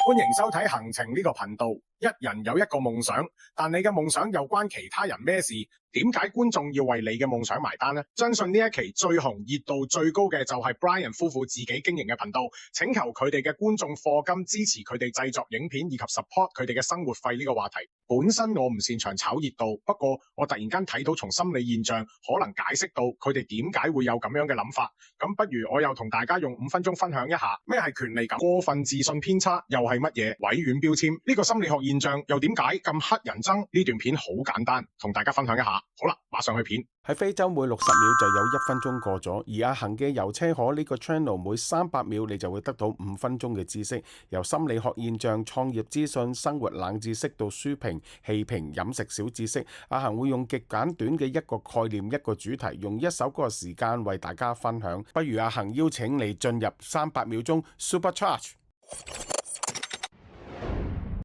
歡迎收睇行程呢個頻道。一人有一個夢想，但你嘅夢想又關其他人咩事？點解觀眾要為你嘅夢想埋單呢？相信呢一期最紅熱度最高嘅就係 Brian 夫婦自己經營嘅頻道，請求佢哋嘅觀眾課金支持佢哋製作影片以及 support 佢哋嘅生活費呢個話題。本身我唔擅長炒熱度，不過我突然間睇到從心理現象可能解釋到佢哋點解會有咁樣嘅諗法。咁不如我又同大家用5分鐘分享一下咩係權利感、過分自信偏差又係乜嘢、委婉標籤呢個心理學現象又點解咁乞人憎？呢段片好簡單，同大家分享一下。好啦，馬上去片。喺非洲每60秒就有1分鐘過咗，而阿恒嘅遊車河呢個 channel 每300秒你就會得到5分鐘嘅知識，由心理學現象、創業資訊、生活冷知識到書評、戲評、飲食小知識，阿恒會用極簡短嘅一個概念、一個主題，用1首歌嘅時間為大家分享。不如阿恒邀請你進入300秒鐘 Supercharge。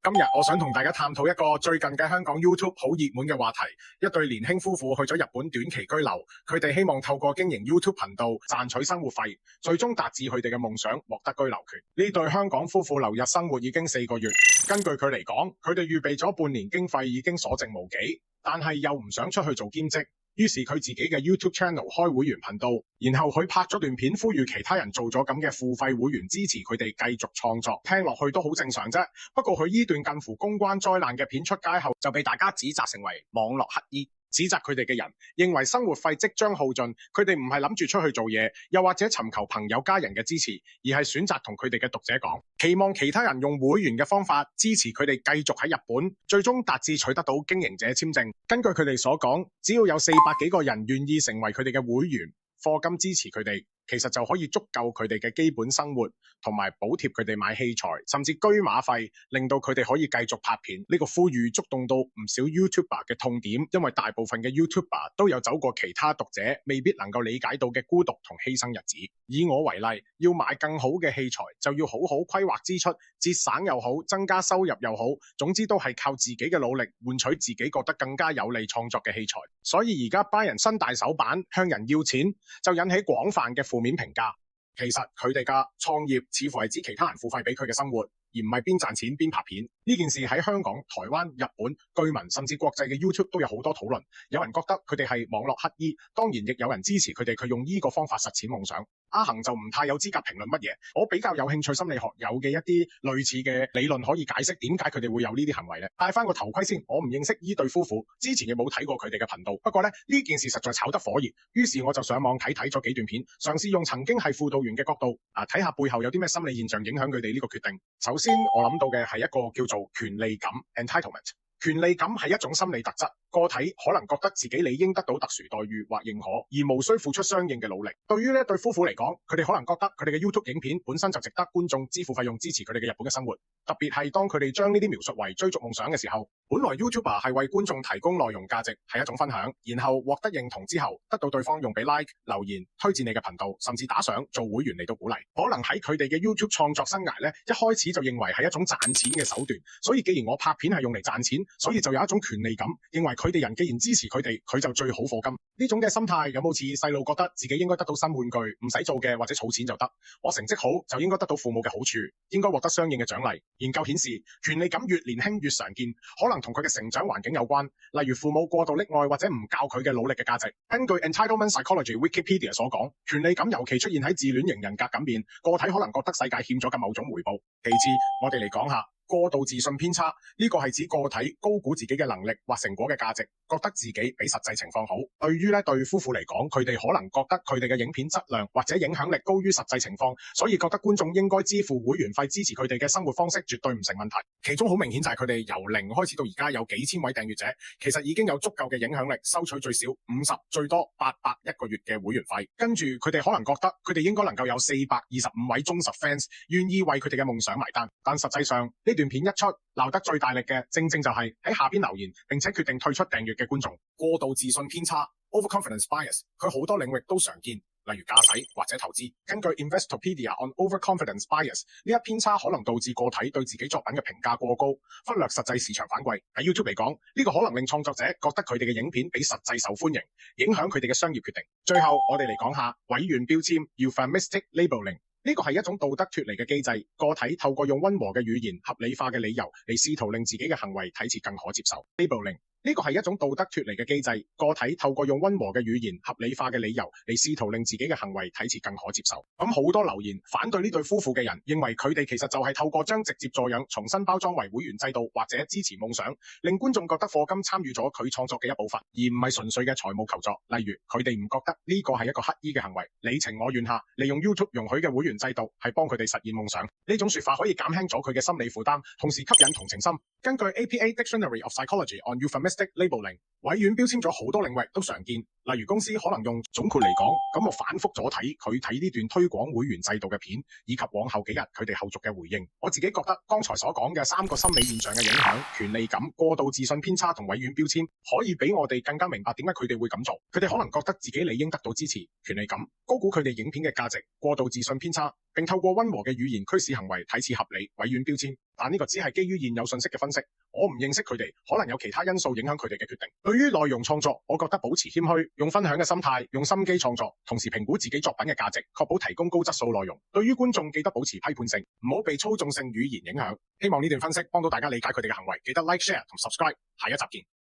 今日我想同大家探討一個最近嘅香港 YouTube 好熱門嘅話題，一對年輕夫婦去咗日本短期居留，佢哋希望透過經營 YouTube 頻道賺取生活費，最終達至佢哋嘅夢想，獲得居留權。呢對香港夫婦留日生活已經4個月，根據佢嚟講，佢哋預備咗半年經費已經所剩無幾，但係又唔想出去做兼職。於是佢自己嘅 YouTube channel 開會員頻道，然後佢拍咗段片呼籲其他人做咗咁嘅付費會員支持佢哋繼續創作，聽落去都好正常啫。不過佢依段近乎公關災難嘅片出街後，就被大家指責成為網絡乞衣。指責佢哋嘅人認為生活費即將耗盡，佢哋唔係諗住出去做嘢，又或者尋求朋友家人嘅支持，而係選擇同佢哋嘅讀者講，期望其他人用會員嘅方法支持佢哋繼續喺日本，最終達至取得到經營者簽證。根據佢哋所講，只要有400幾個人願意成為佢哋嘅會員，課金支持佢哋，其實就可以足夠佢哋嘅基本生活，同埋補貼佢哋買器材，甚至居馬費，令到佢哋可以繼續拍片。呢個呼籲觸動到唔少 YouTuber 嘅痛點，因為大部分嘅 YouTuber 都有走過其他讀者未必能夠理解到嘅孤獨同犧牲日子。以我為例，要買更好嘅器材，就要好好規劃支出，節省又好，增加收入又好，總之都係靠自己嘅努力換取自己覺得更加有利創作嘅器材。所以而家班人伸大手板向人要錢，就引起廣泛嘅負面評價。其實佢哋嘅創業似乎係指其他人付費俾佢嘅生活，而唔係邊賺錢邊拍片。呢件事喺香港、台灣、日本、居民甚至國際嘅 YouTube 都有好多討論。有人覺得佢哋係網絡乞衣，當然亦有人支持佢哋用呢個方法實踐夢想。阿恒就唔太有資格評論乜嘢，我比較有興趣心理學有嘅一啲類似嘅理論可以解釋點解佢哋會有呢啲行為咧。戴翻個頭盔先，我唔認識呢對夫婦，之前亦冇睇過佢哋嘅頻道。不過咧，呢件事實在炒得火熱，於是我就上網睇咗幾段片，嘗試用曾經係輔導員嘅角度睇下背後有啲咩心理現象影響佢哋呢個決定。首先我諗到嘅係一個叫做權利感 （entitlement）。權利感係一種心理特質，個體可能覺得自己理應得到特殊待遇或認可，而無需付出相應嘅努力。對於呢對夫婦嚟講，佢哋可能覺得佢哋嘅 YouTube 影片本身就值得觀眾支付費用支持佢哋嘅日本嘅生活。特別係當佢哋將呢啲描述為追逐夢想嘅時候，本來 YouTuber 係為觀眾提供內容價值，係一種分享，然後獲得認同之後，得到對方用俾 like 留言、推薦你嘅頻道，甚至打賞做會員嚟到鼓勵。可能喺佢哋嘅 YouTube 創作生涯呢，一開始就認為係一種賺錢嘅手段，所以既然我拍片係用嚟賺錢，所以就有一種權利感，認為佢哋人既然支持佢哋，佢就最好課金。呢種嘅心態有冇似細路覺得自己應該得到新玩具，唔使做嘅或者儲錢就得？我成績好就應該得到父母嘅好處，應該獲得相應嘅獎勵。研究顯示，權利感越年輕越常見，可能同佢嘅成長環境有關，例如父母過度溺愛或者唔教佢嘅努力嘅價值。根據 Entitlement Psychology Wikipedia 所講，權利感尤其出現喺自戀型人格感變，個體可能覺得世界欠咗嘅某種回報。其次，我哋嚟講下過度自信偏差，呢個係指個體高估自己嘅能力或成果嘅價值，覺得自己比實際情況好。對於呢對夫婦嚟講，佢哋可能覺得佢哋嘅影片質量或者影響力高於實際情況，所以覺得觀眾應該支付會員費支持佢哋嘅生活方式絕對唔成問題。其中好明顯就係佢哋由0開始到而家有幾千位訂閱者，其實已經有足夠嘅影響力，收取最少50，最多800一個月嘅會員費。跟住佢哋可能覺得佢哋應該能夠有425位忠實 fans 願意為佢哋嘅夢想埋單，但實際上呢段片一出，鬧得最大力嘅正正就係喺下邊留言並且決定退出訂閱嘅觀眾。過度自信偏差 （overconfidence bias） 佢好多領域都常見，例如駕駛或者投資。根據 Investopedia on Overconfidence Bias， 呢一偏差可能導致個體對自己作品嘅評價過高，忽略實際市場反饋。喺 YouTube 嚟講，呢個可能令創作者覺得佢哋嘅影片比實際受歡迎，影響佢哋嘅商業決定。最後，我哋嚟講下委婉標籤 Euphemistic Labeling。呢個係一種道德脫離嘅機制，個體透過用溫和嘅語言、合理化嘅理由嚟試圖令自己嘅行為睇似更可接受。Labeling 呢個係一種道德脫離嘅機制，個體透過用溫和嘅語言、合理化嘅理由嚟試圖令自己嘅行為睇似更可接受。咁好多留言反對呢對夫婦嘅人，認為佢哋其實就係透過將直接助養重新包裝為會員制度或者支持夢想，令觀眾覺得課金參與咗佢創作嘅一部分，而唔係純粹嘅財務求助。例如佢哋唔覺得呢個係一個乞衣嘅行為，你情我願下，利用 YouTube 容許嘅會員制度係幫佢哋實現夢想。呢種說法可以減輕咗佢嘅心理負擔，同時吸引同情心。根據 APA Dictionary of Psychology on Euphemistic Labeling， 委婉標籤咗好多領域都常見，例如公司可能用總括嚟講，咁我反覆咗睇佢睇呢段推廣會員制度嘅片，以及往後幾日佢哋後續嘅回應。我自己覺得剛才所講嘅3個心理現象嘅影響，權利感、過度自信偏差同委婉標籤，可以俾我哋更加明白點解佢哋會咁做。佢哋可能覺得自己理應得到支持，權利感，高估佢哋影片嘅價值，過度自信偏差，並透過溫和嘅語言驅使行為睇似合理，委婉標籤。但呢個只係基於現有信息嘅分析，我唔認識佢哋，可能有其他因素影響佢哋嘅決定。對於內容創作，我覺得保持謙虛，用分享嘅心態，用心機創作，同時評估自己作品嘅價值，確保提供高質素內容。對於觀眾記得保持批判性，唔好被操縱性語言影響。希望呢段分析幫到大家理解佢哋嘅行為，記得 like、share 同 subscribe。下一集見。